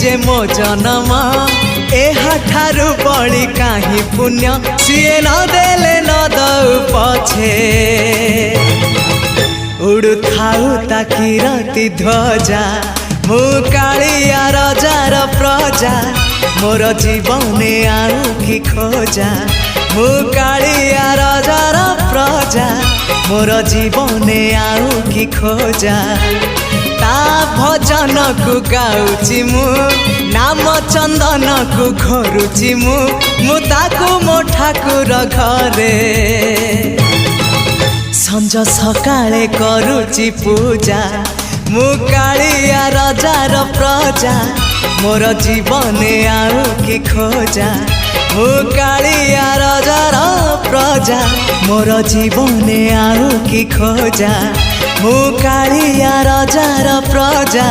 जे मो जन्म एहाठारु बड़ी काहे पुण्य सिए न देले न दउ पछे उड़ु थाउ ताकि राति ध्वजा मु कालिया रजार प्रजा मोर जीवने आउ कि खोजा मु कालिया रजार प्रजा मोर जीवने आउ कि खोजा ता भजन को गाउची मु नाम चंदन को घरुची मु ताकू मो ठाकुर घरे संज सकाळे करुची पूजा मु कालिया रजार प्रजा मोर जीवने आउ कि खोजा मु कालिया रजार प्रजा मोर जीवने आउ कि खोजा मु कालिया रजार प्रजा।